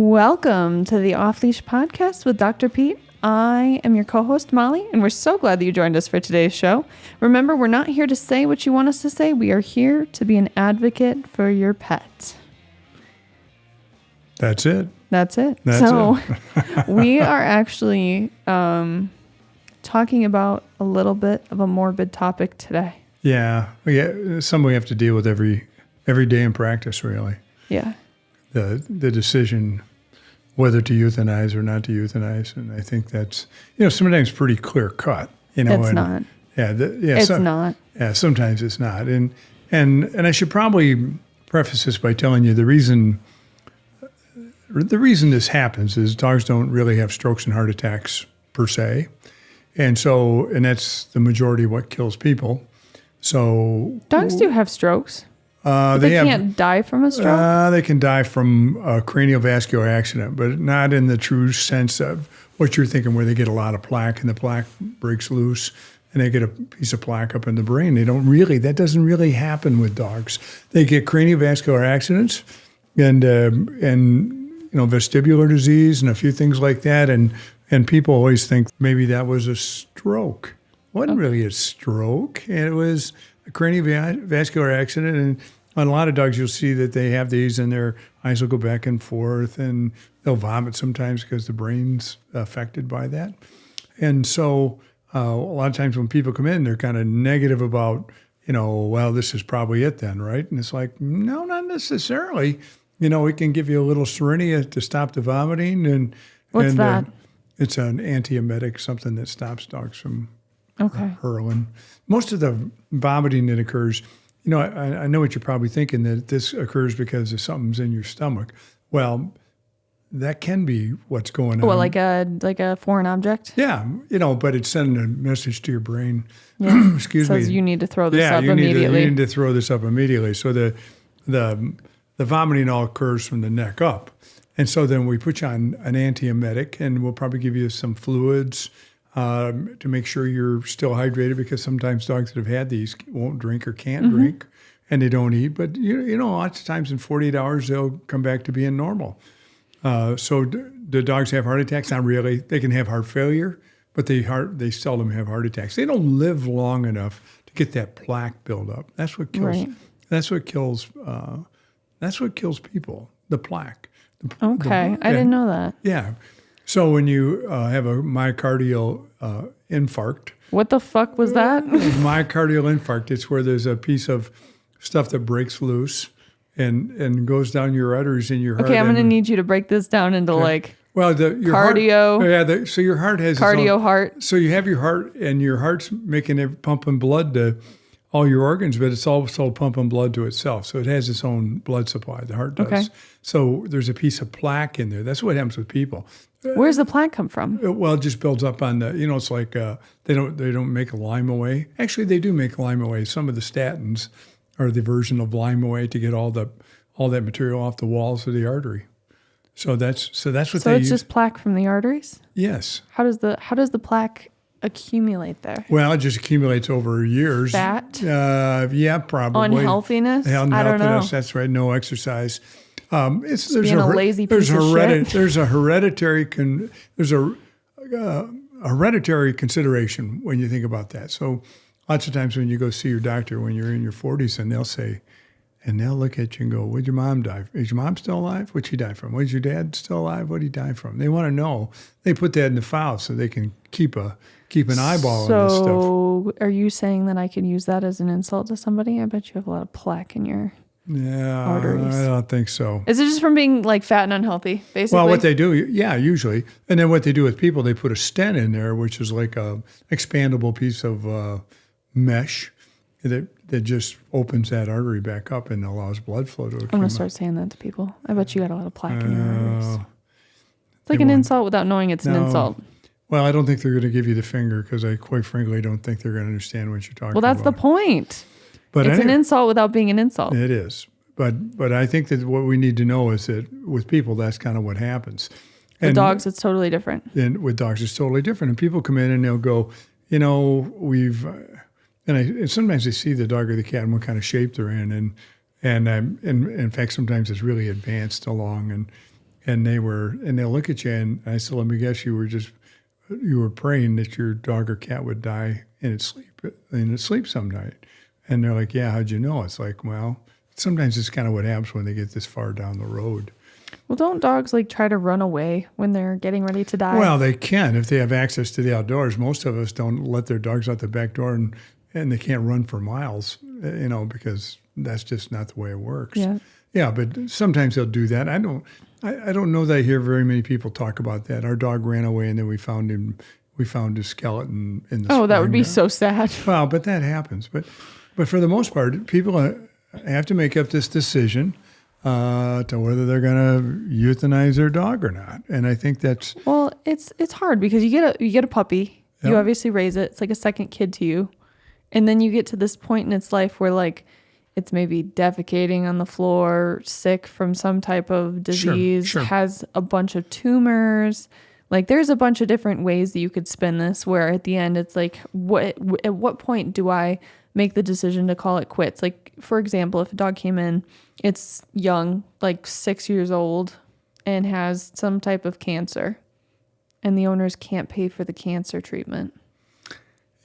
Welcome to the Off Leash Podcast with Dr. Pete. I am your co-host, Molly, and we're so glad that you joined us for today's show. Remember, we're not here to say what you want us to say. We are here to be an advocate for your pet. That's it. That's it. It. We are actually talking about a little bit of a morbid topic today. Yeah. Something we have to deal with every day in practice, really. Yeah. The decision whether to euthanize or not to euthanize, and I think that's sometimes pretty clear cut. It's not. It's not. Yeah, sometimes it's not, and I should probably preface this by telling you the reason this happens is dogs don't really have strokes and heart attacks per se, and that's the majority of what kills people. So dogs do have strokes. They can't die from a stroke? They can die from a craniovascular accident, but not in the true sense of what you're thinking, where they get a lot of plaque and the plaque breaks loose and they get a piece of plaque up in the brain. That doesn't really happen with dogs. They get craniovascular accidents and vestibular disease and a few things like that. And people always think maybe that was a stroke. It wasn't really a stroke. It was a craniovascular accident, and on a lot of dogs, you'll see that they have these, and their eyes will go back and forth, and they'll vomit sometimes because the brain's affected by that. And so a lot of times when people come in, they're kind of negative about, well, this is probably it then, right? And it's like, no, not necessarily. We can give you a little Serenia to stop the vomiting. And what's that? It's an antiemetic, something that stops dogs from hurling. Most of the vomiting that occurs, I know what you're probably thinking, that this occurs because of something's in your stomach. Well, that can be what's going on. Well, like a foreign object? Yeah, but it's sending a message to your brain. Yeah. Excuse me. Says you need to throw this up immediately. You need to throw this up immediately. So the vomiting all occurs from the neck up. And so then we put you on an antiemetic, and we'll probably give you some fluids to make sure you're still hydrated, because sometimes dogs that have had these won't drink or can't drink, and they don't eat. But, lots of times in 48 hours, they'll come back to being normal. So do dogs have heart attacks? Not really. They can have heart failure, but they seldom have heart attacks. They don't live long enough to get that plaque buildup. That's what kills. Right. That's what kills. That's what kills people. The plaque. I didn't know that. Yeah. So when you have a myocardial infarct. What the fuck was that? Myocardial infarct, it's where there's a piece of stuff that breaks loose and goes down your arteries in your heart. Okay, I'm going to need you to break this down into your cardio. Heart, so your heart has cardio heart. So you have your heart, and your heart's pumping blood to all your organs, but it's also pumping blood to itself. So it has its own blood supply, the heart does. Okay. So there's a piece of plaque in there. That's what happens with people. Where's the plaque come from? Well, it just builds up on the, it's like they don't make lime away. Actually, they do make lime away. Some of the statins are the version of lime away to get all that material off the walls of the artery. So that's what they use. So it's just plaque from the arteries? Yes. How does the plaque accumulate there? Well, it just accumulates over years. Fat? Yeah, probably. Unhealthiness? I don't know. That's right. No exercise. There's a lazy piece of shit. There's a hereditary consideration when you think about that. So lots of times when you go see your doctor when you're in your 40s, and they'll look at you and go, "What'd your mom die from? Is your mom still alive? What'd she die from? Was your dad still alive? What'd he die from?" They want to know. They put that in the file so they can keep an eyeball on this stuff. So are you saying that I could use that as an insult to somebody? I bet you have a lot of plaque in your arteries. I don't think so. Is it just from being like fat and unhealthy, basically? Well, what they do, usually. And then what they do with people, they put a stent in there, which is like a expandable piece of mesh that just opens that artery back up and allows blood flow to accumulate. I'm going to start saying that to people. I bet you got a lot of plaque in your arteries. It's like an insult without knowing it's an insult. Well, I don't think they're going to give you the finger, because I quite frankly don't think they're going to understand what you're talking about. Well, that's the point. But it's an insult without being an insult. It is. But I think that what we need to know is that with people, that's kind of what happens. With dogs, it's totally different. And with dogs, it's totally different. And people come in and they'll go, and sometimes they see the dog or the cat and what kind of shape they're in. And in fact, sometimes it's really advanced along. and they'll look at you, and I said, let me guess, you were praying that your dog or cat would die in its sleep some night. And they're like, yeah, how'd you know? It's like, well, sometimes it's kind of what happens when they get this far down the road. Well, don't dogs like try to run away when they're getting ready to die? Well, they can if they have access to the outdoors. Most of us don't let their dogs out the back door, and they can't run for miles, because that's just not the way it works. Yeah. Yeah, but sometimes they'll do that. I don't know that I hear very many people talk about that. Our dog ran away, and then we found his skeleton in the spring. That would be so sad. Well, but that happens. But for the most part, people have to make up this decision to whether they're going to euthanize their dog or not. And I think that's... Well, it's hard because you get a puppy. Yep. You obviously raise it. It's like a second kid to you. And then you get to this point in its life where like it's maybe defecating on the floor, sick from some type of disease, Sure. has a bunch of tumors. Like there's a bunch of different ways that you could spin this where at the end it's like, at what point do I make the decision to call it quits? Like, for example, if a dog came in, it's young, like 6 years old, and has some type of cancer, and the owners can't pay for the cancer treatment.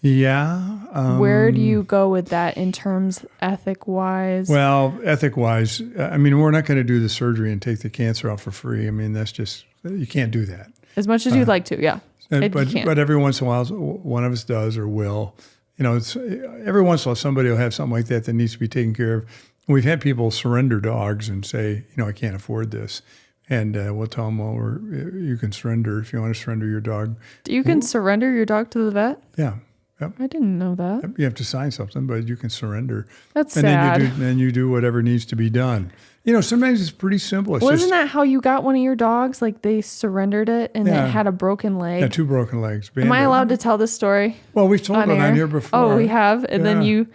Yeah. Where do you go with that in terms ethic-wise? Well, ethic-wise, we're not going to do the surgery and take the cancer out for free. That's just, you can't do that. As much as you'd like to, yeah. But every once in a while, one of us does or will. It's every once in a while somebody will have something like that needs to be taken care of. We've had people surrender dogs and say, I can't afford this. And we'll tell them, well, you can surrender if you want to surrender your dog. You can surrender your dog to the vet? Yeah. Yep. I didn't know that. You have to sign something, but you can surrender. That's sad. Then you do whatever needs to be done. Sometimes it's pretty simple. Wasn't that how you got one of your dogs? Like they surrendered it and it had a broken leg? Yeah, 2 broken legs. Am I allowed to tell this story? Well, we've told it on here before. Oh, we have? And then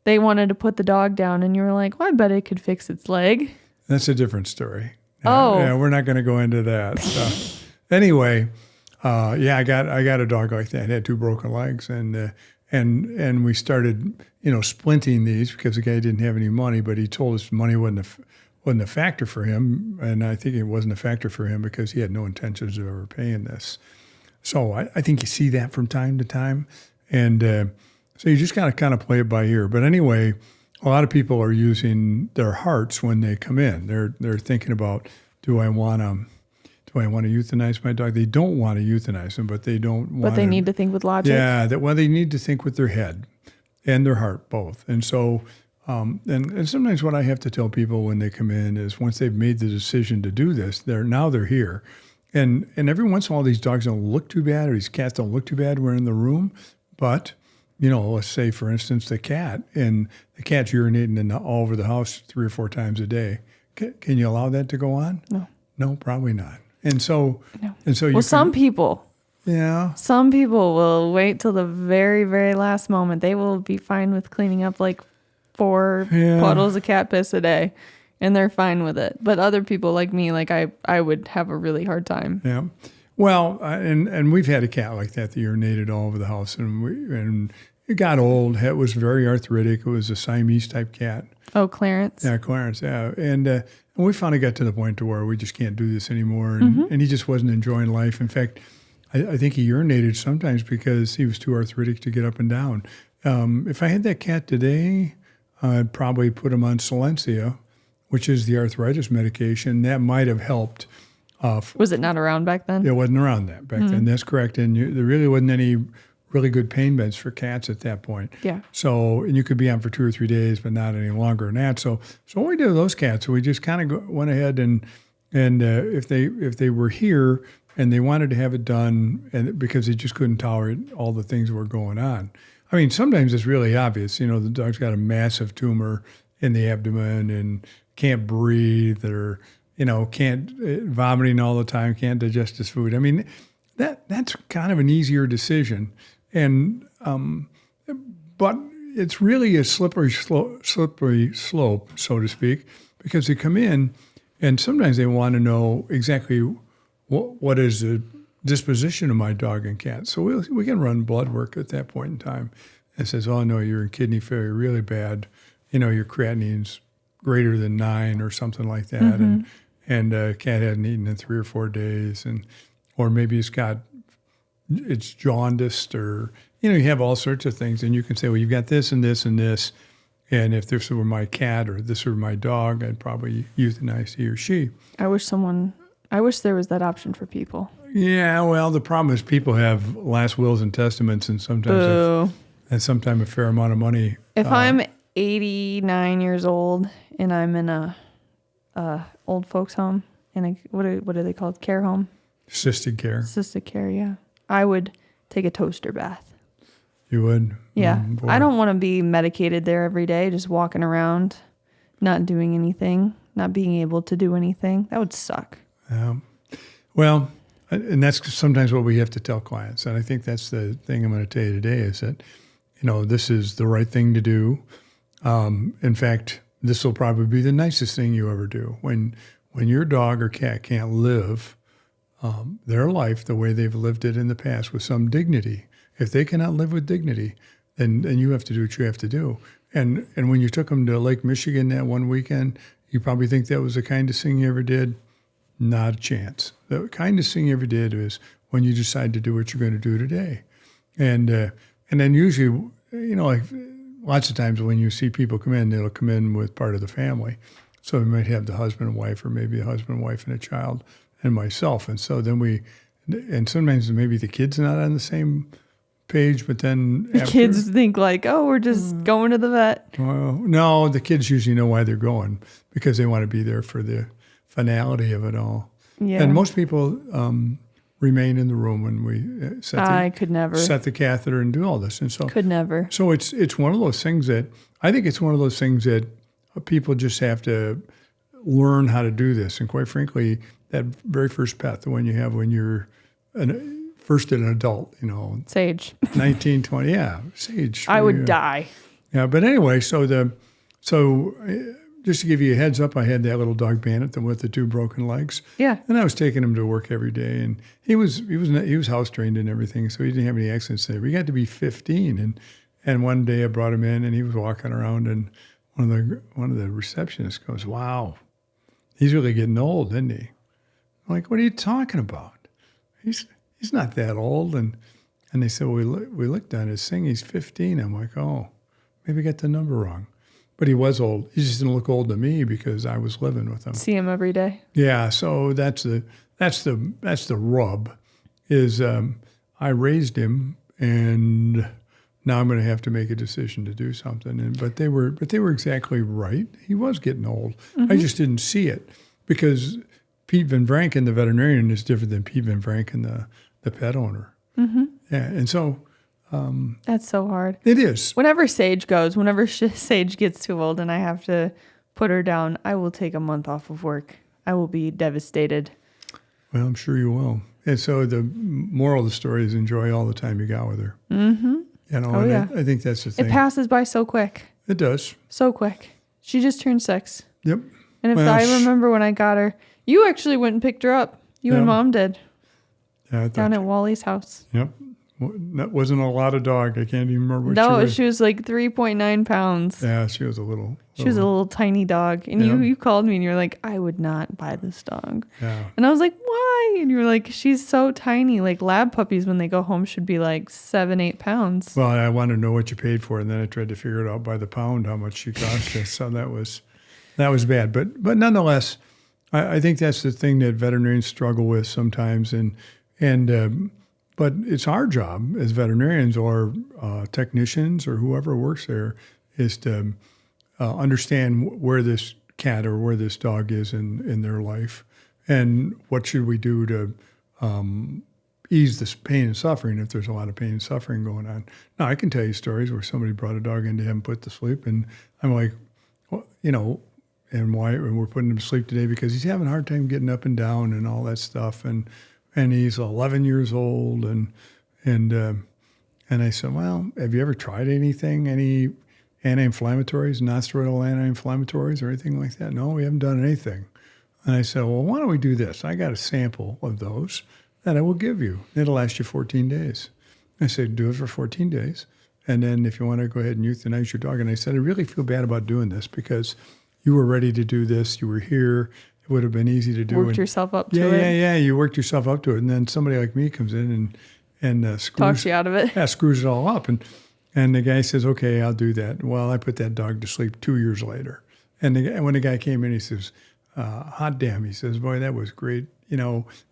they wanted to put the dog down and you were like, well, I bet it could fix its leg. That's a different story. Yeah, we're not going to go into that. So, anyway, I got a dog like that. It had 2 broken legs, and we started, splinting these because the guy didn't have any money, but he told us money wasn't a factor for him, and I think it wasn't a factor for him because he had no intentions of ever paying this. So I think you see that from time to time, and so you just got to kind of play it by ear. But anyway, a lot of people are using their hearts when they come in. They're thinking about, do I want to euthanize my dog? They don't want to euthanize them, but they don't want. But they need to think with logic. Yeah, they need to think with their head and their heart both. And so, and sometimes what I have to tell people when they come in is once they've made the decision to do this, they're here, and every once in a while these dogs don't look too bad or these cats don't look too bad. We're in the room, but let's say for instance the cat's urinating all over the house 3 or 4 times a day. Can you allow that to go on? No, probably not. And so, some people. Yeah. Some people will wait till the very, very last moment. They will be fine with cleaning up like 4 puddles of cat piss a day, and they're fine with it. But other people like me, like I would have a really hard time. Yeah. Well, and we've had a cat like that urinated all over the house, and it got old. It was very arthritic. It was a Siamese type cat. Oh, Clarence. Yeah, Clarence. Yeah, and we finally got to the point to where we just can't do this anymore, and he just wasn't enjoying life. In fact, I think he urinated sometimes because he was too arthritic to get up and down. If I had that cat today, I'd probably put him on Silencia, which is the arthritis medication. That might have helped. Was it not around back then? It wasn't around back then. That's correct. And there really wasn't any really good pain meds for cats at that point. Yeah. So, and you could be on for 2 or 3 days, but not any longer than that. So what we did with those cats, we just kind of went ahead and if they were here and they wanted to have it done, and because they just couldn't tolerate all the things that were going on. Sometimes it's really obvious. The dog's got a massive tumor in the abdomen and can't breathe, or can't vomiting all the time, can't digest his food. That's kind of an easier decision, and but it's really a slippery slope, so to speak, because they come in, and sometimes they want to know exactly what is the disposition of my dog and cat. So we can run blood work at that point in time. It says, oh no, you're in kidney failure really bad. Your creatinine's greater than 9 or something like that, and cat hadn't eaten in 3 or 4 days, or maybe it's jaundiced, or you have all sorts of things, and you can say, well, you've got this and this and this, and if this were my cat or this were my dog, I'd probably euthanize he or she. I wish there was that option for people. Yeah, well, the problem is people have last wills and testaments, and sometimes a fair amount of money. If I'm 89 years old and I'm in a old folks home, what are they called? Care home? Assisted care. Assisted care, yeah. I would take a toaster bath. You would? Yeah. I don't want to be medicated there every day, just walking around, not doing anything, not being able to do anything. That would suck. Well, and that's sometimes what we have to tell clients. And I think that's the thing I'm going to tell you today is that, this is the right thing to do. In fact, this will probably be the nicest thing you ever do. When your dog or cat can't live their life the way they've lived it in the past with some dignity, if they cannot live with dignity, then you have to do what you have to do. And when you took them to Lake Michigan that one weekend, you probably think that was the kindest thing you ever did. Not a chance. The kindest thing you ever did is when you decide to do what you're going to do today. And then usually, like lots of times when you see people come in, they'll come in with part of the family. So we might have the husband and wife, or maybe a husband, wife, and a child, and myself. And so then and sometimes maybe the kid's not on the same page, but then the kids think like, oh, we're just going to the vet. Well, no, the kids usually know why they're going because they want to be there for the finality of it all. Yeah. And most people remain in the room when we I could never set the catheter and do all this. And so could never. So it's one of those things that I think it's one of those things that people just have to learn how to do this. And quite frankly, that very first pet, the one you have when you're first an adult, Sage. 19, 20, yeah, Sage. I would die. Yeah, but anyway, so just to give you a heads up, I had that little dog Bandit with the 2 broken legs. Yeah. And I was taking him to work every day, and he was house trained and everything, so he didn't have any accidents there. We got to be 15, and one day I brought him in, and he was walking around, and one of the receptionists goes, "Wow, he's really getting old, isn't he?" I'm like, "What are you talking about? He's not that old." And they said, well, we looked on his thing. He's 15. I'm like, oh, maybe I got the number wrong. But he was old. He just didn't look old to me because I was living with him. See him every day. Yeah. So that's the rub. Is I raised him, and now I'm going to have to make a decision to do something. But they were exactly right. He was getting old. Mm-hmm. I just didn't see it because Pete Van Vranken, the veterinarian, is different than Pete Van Vranken, the pet owner. Mm-hmm. Yeah, and so that's so hard. It is. Whenever Sage Sage gets too old and I have to put her down, I will take a month off of work. I will be devastated. Well, I'm sure you will. And so the moral of the story is enjoy all the time you got with her. Mm-hmm. I think that's the thing. It passes by so quick. It does. So quick. She just turned 6. Yep. And I remember when I got her, you actually went and picked her up. You and Mom did. Yeah, down at Wally's house. Yep. That wasn't a lot of dog. I can't even remember what she was. She was like 3.9 pounds. Yeah, she was a little. She was a little tiny dog. And you called me and you were like, I would not buy this dog. Yeah. And I was like, why? And you were like, she's so tiny. Like lab puppies, when they go home, should be like 7-8 pounds. Well, I wanted to know what you paid for, and then I tried to figure it out by the pound how much she cost us. So that was bad. But nonetheless, I think that's the thing that veterinarians struggle with sometimes, but it's our job as veterinarians or technicians or whoever works there is to understand where this cat or where this dog is in their life, and what should we do to ease this pain and suffering if there's a lot of pain and suffering going on. Now, I can tell you stories where somebody brought a dog in to have him put to sleep, and I'm like, well, and why we're putting him to sleep today because he's having a hard time getting up and down and all that stuff, and he's 11 years old, and I said, well, have you ever tried anything, any anti-inflammatories, non-steroidal anti-inflammatories or anything like that? No, we haven't done anything. And I said, well, why don't we do this? I got a sample of those that I will give you. It'll last you 14 days. I said, do it for 14 days. And then if you want to go ahead and euthanize your dog. And I said, I really feel bad about doing this because you were ready to do this. You were here. It would have been easy to do. Worked yourself up to yeah, it. Yeah. You worked yourself up to it, and then somebody like me comes in and screws, Talks you out of it. Yeah, screws it all up, and the guy says, "Okay, I'll do that." Well, I put that dog to sleep 2 years later, and when the guy came in, he says, "Hot damn!" He says, "Boy, that was great.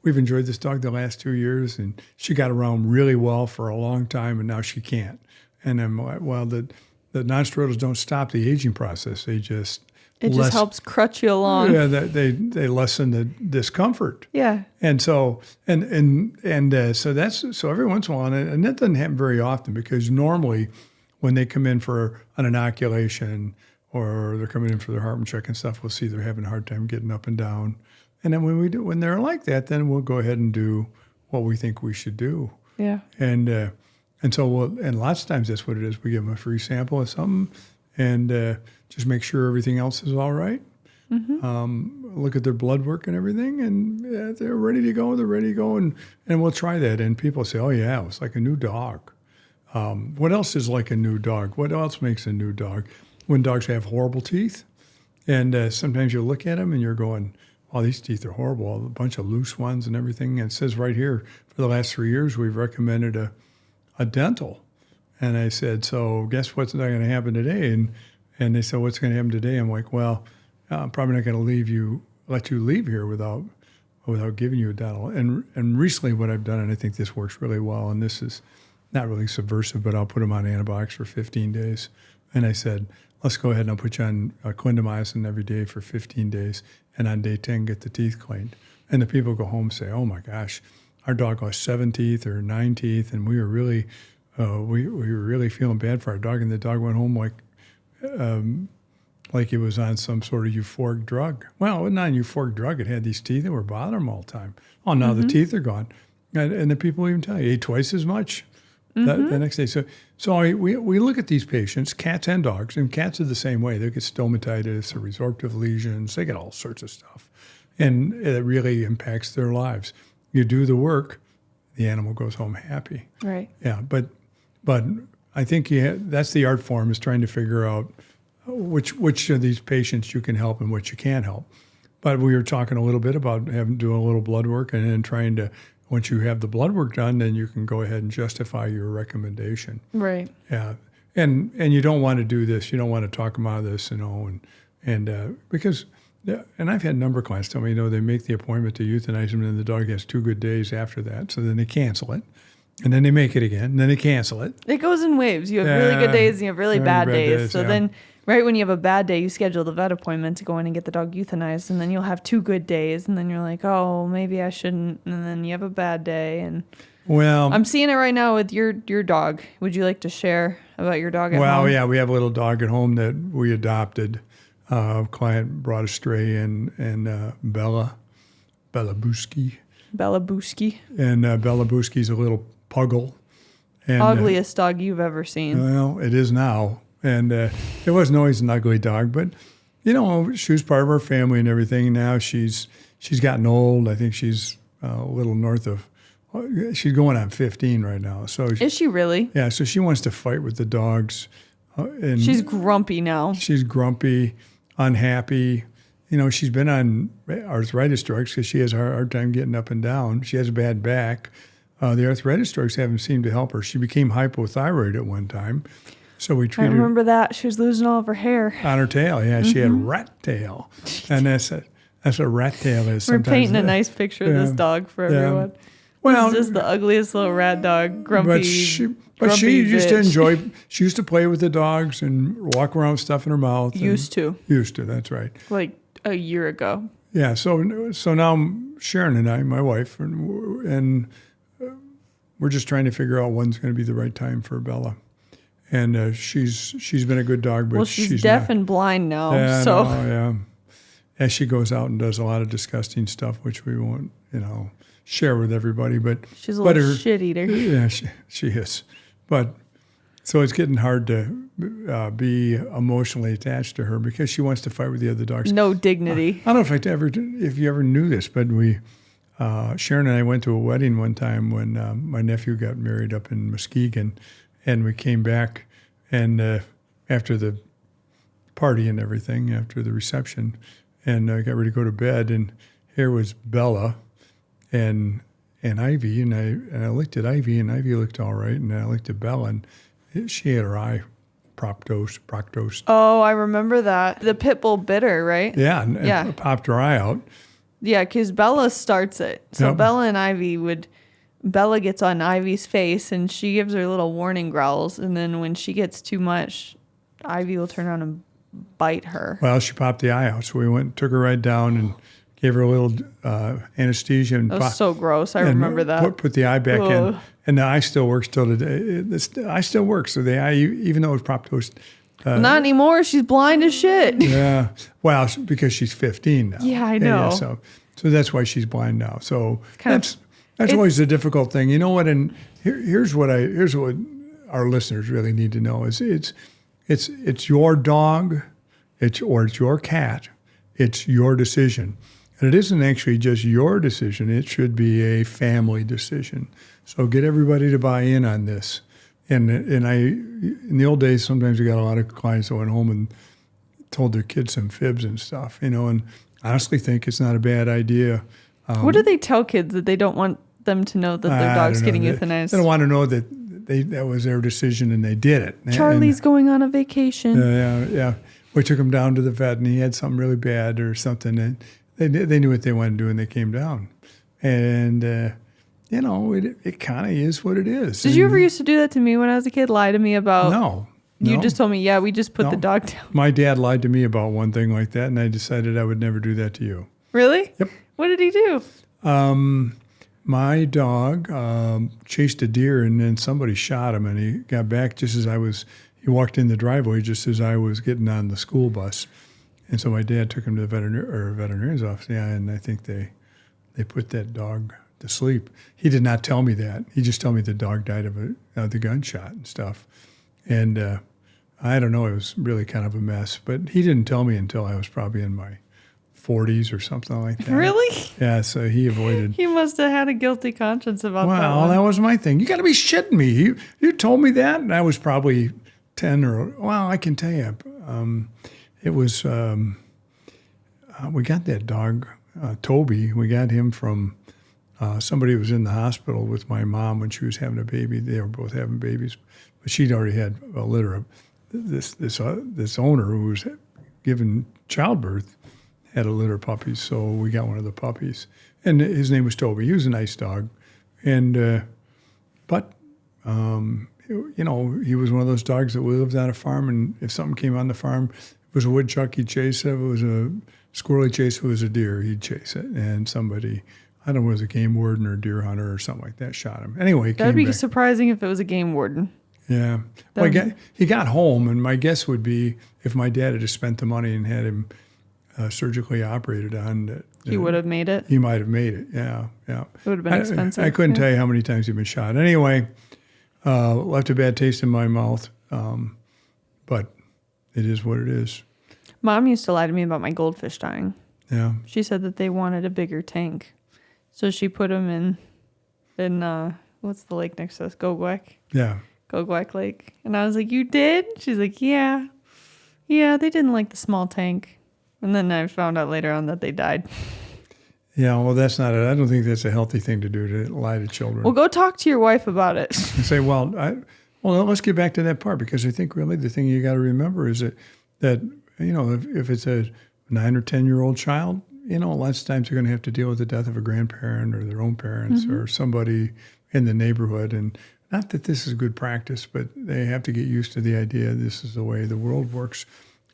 We've enjoyed this dog the last 2 years, and she got around really well for a long time, and now she can't." And I'm like, well, the non-steroidals don't stop the aging process. They just just helps crutch you along. Yeah, they lessen the discomfort. Yeah. And so so every once in a while, and that doesn't happen very often, because normally when they come in for an inoculation or they're coming in for their Hartman check and stuff, we'll see they're having a hard time getting up and down. And then when they're like that, then we'll go ahead and do what we think we should do. Yeah. And so and lots of times that's what it is. We give them a free sample of something and just make sure everything else is all right. Mm-hmm. Look at their blood work and everything, and they're ready to go. They're ready to go, and we'll try that. And people say, "Oh yeah, it's like a new dog." What else is like a new dog? What else makes a new dog? When dogs have horrible teeth, and sometimes you look at them and you're going, "Oh, these teeth are horrible." A bunch of loose ones and everything. And it says right here, for the last 3 years, we've recommended a dental. And I said, "So guess what's not going to happen today?" And they said, "What's going to happen today?" I'm like, "Well, I'm probably not going to let you leave here without giving you a dental." And recently what I've done, and I think this works really well, and this is not really subversive, but I'll put them on antibiotics for 15 days. And I said, "Let's go ahead and I'll put you on clindamycin every day for 15 days. And on day 10, get the teeth cleaned." And the people go home and say, "Oh my gosh, our dog lost 7 teeth or 9 teeth, and we were really feeling bad for our dog." And the dog went home like it was on some sort of euphoric drug. Well, it was not a euphoric drug. It had these teeth that were bothering them all the time. Oh, now the teeth are gone. And the people even tell you, ate twice as much the next day. So we look at these patients, cats and dogs, and cats are the same way. They get stomatitis or resorptive lesions. They get all sorts of stuff. And it really impacts their lives. You do the work, the animal goes home happy. Right. Yeah, but I think that's the art form, is trying to figure out which of these patients you can help and which you can't help. But we were talking a little bit about doing a little blood work, and then trying to, once you have the blood work done, then you can go ahead and justify your recommendation. Right. Yeah, and you don't want to do this. You don't want to talk them out of this, and because. Yeah, and I've had a number of clients tell me, they make the appointment to euthanize them, and the dog has 2 good days after that. So then they cancel it, and then they make it again, and then they cancel it. It goes in waves. You have really good days and you have really bad days. So then right when you have a bad day, you schedule the vet appointment to go in and get the dog euthanized, and then you'll have 2 good days, and then you're like, oh, maybe I shouldn't, and then you have a bad day. And well, I'm seeing it right now with your dog. Would you like to share about your dog at home? Well, yeah, we have a little dog at home that we adopted. A client brought a stray and Bella Booski. Bella Booski. And Bella Booski's a little puggle. And, ugliest dog you've ever seen. Well, it is now. And it wasn't always an ugly dog, but, she was part of our family and everything. Now she's gotten old. I think she's a little north of, she's going on 15 right now. So is she really? Yeah, so she wants to fight with the dogs. And she's grumpy now. She's grumpy, unhappy. She's been on arthritis drugs because she has a hard time getting up and down. She has a bad back. The arthritis drugs haven't seemed to help her. She became hypothyroid at one time. So we treated her. I remember that. She was losing all of her hair. On her tail, yeah. Mm-hmm. She had rat tail. And that's what rat tail is. We're painting a nice picture of this dog for everyone. Well, this is just the ugliest little rat dog, grumpy. But she used to enjoy. She used to play with the dogs and walk around with stuff in her mouth. Used to, that's right. Like a year ago. Yeah. So now Sharon and I, my wife, and we're just trying to figure out when's going to be the right time for Bella. And she's been a good dog, but she's deaf and blind now. Yeah, so yeah. As she goes out and does a lot of disgusting stuff, which we won't, share with everybody. But she's a little shit eater. Yeah, she is. But so it's getting hard to be emotionally attached to her because she wants to fight with the other dogs. No dignity. I don't know if you ever knew this, but Sharon and I went to a wedding one time when my nephew got married up in Muskegon, and we came back, and after the party and everything, after the reception, and I got ready to go to bed, and here was Bella and Ivy, and I looked at Ivy, and Ivy looked all right, and I looked at Bella, and she had her eye proctosed. Oh, I remember that. The pit bull bit her, right? Yeah, and popped her eye out. Yeah, because Bella starts it. So Yep. Bella gets on Ivy's face, and she gives her little warning growls, and then when she gets too much, Ivy will turn around and bite her. Well, she popped the eye out, so we went, took her right down, and gave her a little anesthesia. And That was so gross. I remember that. Put the eye back Ugh. in, and the eye still works till today. The eye still works. So the eye, even though it was proctosed. Not anymore. She's blind as shit. Yeah. Well, because she's 15 now. Yeah, I know. So that's why she's blind now. So It's that's always a difficult thing. You know what? And here's what our listeners really need to know is it's your dog, it's your cat, it's your decision, and it isn't actually just your decision. It should be a family decision. So get everybody to buy in on this. And in the old days, sometimes we got a lot of clients that went home and told their kids some fibs and stuff, and I honestly think it's not a bad idea. What do they tell kids that they don't want them to know that their dog's getting euthanized? They don't want to know that that was their decision and they did it. Charlie's going on a vacation. Yeah. We took him down to the vet and he had something really bad or something, and they knew what they wanted to do and they came down. And it kind of is what it is. Did you ever used to do that to me when I was a kid? Lie to me about? No. You just told me, yeah, we just put the dog down. My dad lied to me about one thing like that, and I decided I would never do that to you. Really? Yep. What did he do? My dog chased a deer, and then somebody shot him, and he got back just as he walked in the driveway just as I was getting on the school bus. And so my dad took him to the veterinarian's office, and I think they put that dog to sleep. He did not tell me that. He just told me the dog died of the gunshot and stuff. And I don't know, it was really kind of a mess. But he didn't tell me until I was probably in my 40s or something like that. Really? Yeah, so he avoided. He must have had a guilty conscience about that Well, one. that was my thing. You got to be shitting me. You told me that, and I was probably 10 I can tell you. It was, we got that dog, Toby. We got him from somebody who was in the hospital with my mom when she was having a baby. They were both having babies, but she'd already had a litter of this owner who was given childbirth had a litter of puppies, so we got one of the puppies, and his name was Toby. He was a nice dog, and but he was one of those dogs that lived on a farm, and if something came on the farm, if it was a woodchuck, he'd chase it. If it was a squirrel, he'd chase it. If it was a deer, he'd chase it, and somebody, I don't know, was a game warden or a deer hunter or something like that, shot him. Anyway, That'd be surprising if it was a game warden. Yeah. Well, he got home, and my guess would be if my dad had just spent the money and had him surgically operated on, He would have made it. He might have made it. Yeah. It would have been expensive. I couldn't tell you how many times he'd been shot. Anyway, left a bad taste in my mouth, but it is what it is. Mom used to lie to me about my goldfish dying. Yeah. She said that they wanted a bigger tank, so she put them in what's the lake next to us? Gogwek. Yeah. Gogwek Lake. And I was like, you did? She's like, yeah. Yeah, they didn't like the small tank. And then I found out later on that they died. Yeah, well, that's not I don't think that's a healthy thing to do, to lie to children. Well, go talk to your wife about it. And say, well, let's get back to that part, because I think really the thing you got to remember is that if it's a 9 or 10-year-old child, lots of times they're going to have to deal with the death of a grandparent or their own parents or somebody in the neighborhood. And not that this is good practice, but they have to get used to the idea this is the way the world works.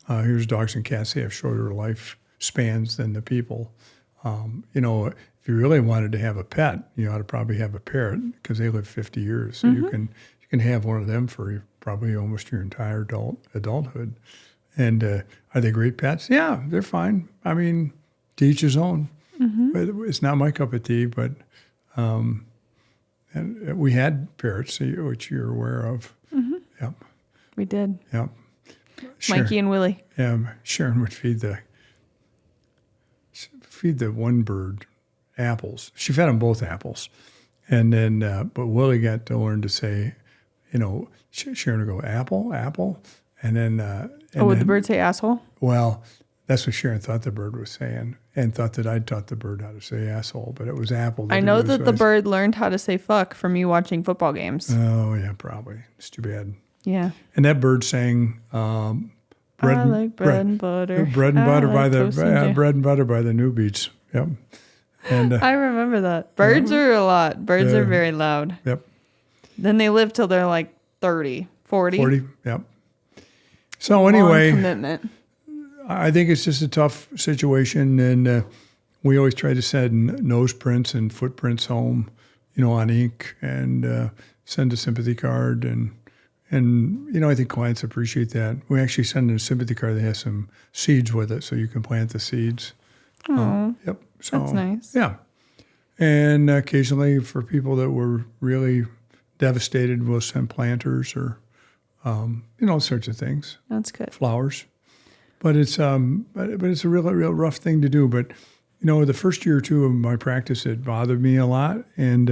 Here's dogs and cats. They have shorter life spans than the people. If you really wanted to have a pet, you ought to probably have a parrot, because they live 50 years. So you can have one of them for probably almost your entire adulthood. And are they great pets? Yeah, they're fine. I mean, to each his own. But it's not my cup of tea, but and we had parrots, which you're aware of. Yep. We did. Yep. Mikey and Willie. Yeah, Sharon would feed the one bird apples. She fed them both apples, and then but Willie got to learn to say, Sharon would go apple, apple, and then. Would the bird say asshole? Well, That's what Sharon thought the bird was saying, and thought that I'd taught the bird how to say asshole, but it was apple. I know that the bird learned how to say fuck from you watching football games. Oh, yeah, probably. It's too bad. Yeah. And that bird sang bread and butter. Bread and butter by the New Beats. Yep. And I remember that. Birds are a lot. Birds are very loud. Yep. Then they live till they're like 30, 40. 40, yep. So anyway, long commitment. I think it's just a tough situation, and we always try to send nose prints and footprints home, on ink, and send a sympathy card, and I think clients appreciate that. We actually send a sympathy card that has some seeds with it, so you can plant the seeds. Yep. So, that's nice. Yeah. And occasionally for people that were really devastated, we'll send planters or, all sorts of things. That's good. Flowers. But it's it's a real rough thing to do. But, the first year or two of my practice, it bothered me a lot. And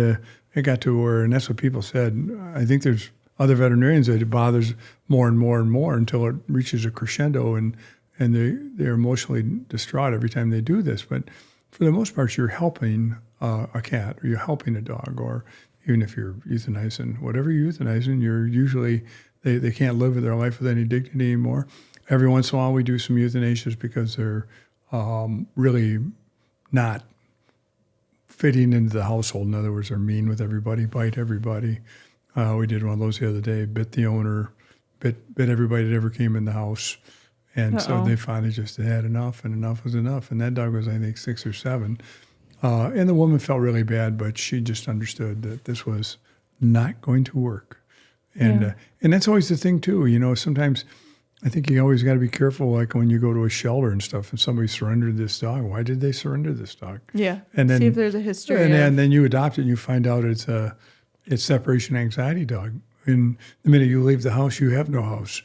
it got to where, and that's what people said, I think there's other veterinarians that it bothers more and more and more until it reaches a crescendo, and they're emotionally distraught every time they do this. But for the most part, you're helping a cat, or you're helping a dog, or even if you're euthanizing, whatever you're euthanizing, you're usually, they can't live their life with any dignity anymore. Every once in a while we do some euthanasias because they're really not fitting into the household. In other words, they're mean with everybody, bite everybody. We did one of those the other day, bit the owner, bit everybody that ever came in the house. And so they finally just had enough, and enough was enough. And that dog was, I think, 6 or 7. And the woman felt really bad, but she just understood that this was not going to work. And that's always the thing, too. Sometimes I think you always got to be careful, like when you go to a shelter and stuff, and somebody surrendered this dog. Why did they surrender this dog? Yeah. And then, see if there's a history. And then you adopt it, and you find out it's separation anxiety dog. And the minute you leave the house, you have no house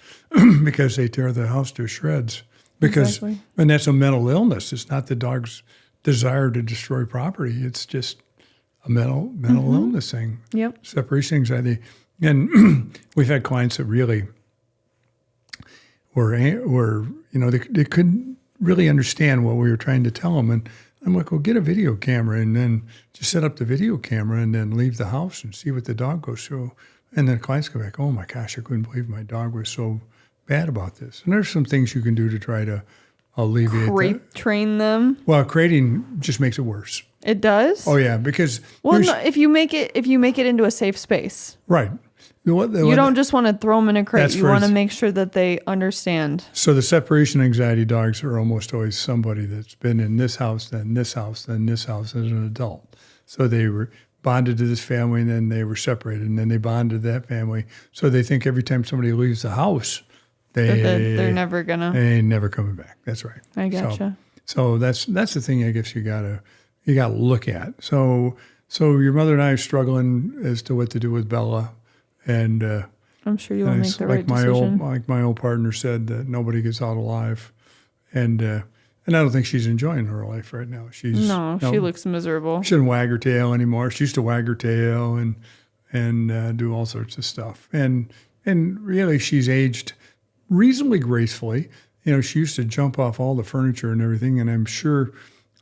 because they tear the house to shreds. And that's a mental illness. It's not the dog's desire to destroy property. It's just a mental illness thing. Yep. Separation anxiety. And we've had clients that really were they couldn't really understand what we were trying to tell them. And I'm like, well, get a video camera and then just set up the video camera and then leave the house and see what the dog goes through. And then clients go back, oh my gosh, I couldn't believe my dog was so bad about this. And there's some things you can do to try to alleviate that. Train them. Well, crating just makes it worse. It does? Oh yeah, because if you make it into a safe space. Right. You don't just want to throw them in a crate. You want to make sure that they understand. So the separation anxiety dogs are almost always somebody that's been in this house, then this house, then this house as an adult. So they were bonded to this family, and then they were separated, and then they bonded to that family. So they think every time somebody leaves the house, they're never gonna. They ain't never coming back. That's right. I gotcha. So that's the thing. I guess you gotta look at. So your mother and I are struggling as to what to do with Bella, and I'm sure you will make the right decision. Like my old partner said, that nobody gets out alive, and I don't think she's enjoying her life right now. She looks miserable. She doesn't wag her tail anymore. She used to wag her tail and do all sorts of stuff. And really, she's aged reasonably gracefully. She used to jump off all the furniture and everything. And I'm sure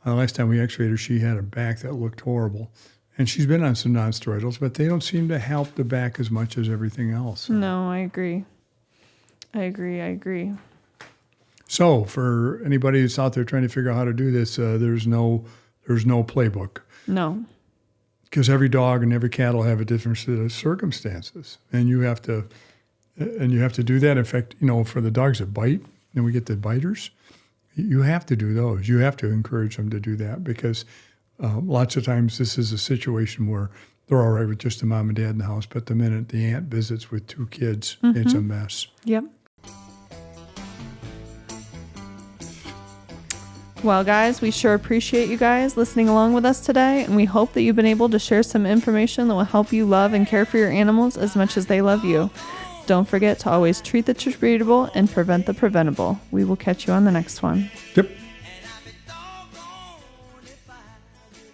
the last time we x-rayed her, she had a back that looked horrible. And she's been on some non-steroidals, but they don't seem to help the back as much as everything else. No, I agree. So for anybody that's out there trying to figure out how to do this, there's no playbook. No. Because every dog and every cat will have a different set of circumstances, and you have to do that. In fact, for the dogs that bite, and we get the biters, you have to do those. You have to encourage them to do that because lots of times this is a situation where they're all right with just the mom and dad in the house, but the minute the aunt visits with 2 kids, it's a mess. Yep. Well, guys, we sure appreciate you guys listening along with us today, and we hope that you've been able to share some information that will help you love and care for your animals as much as they love you. Don't forget to always treat the treatable and prevent the preventable. We will catch you on the next one. Yep.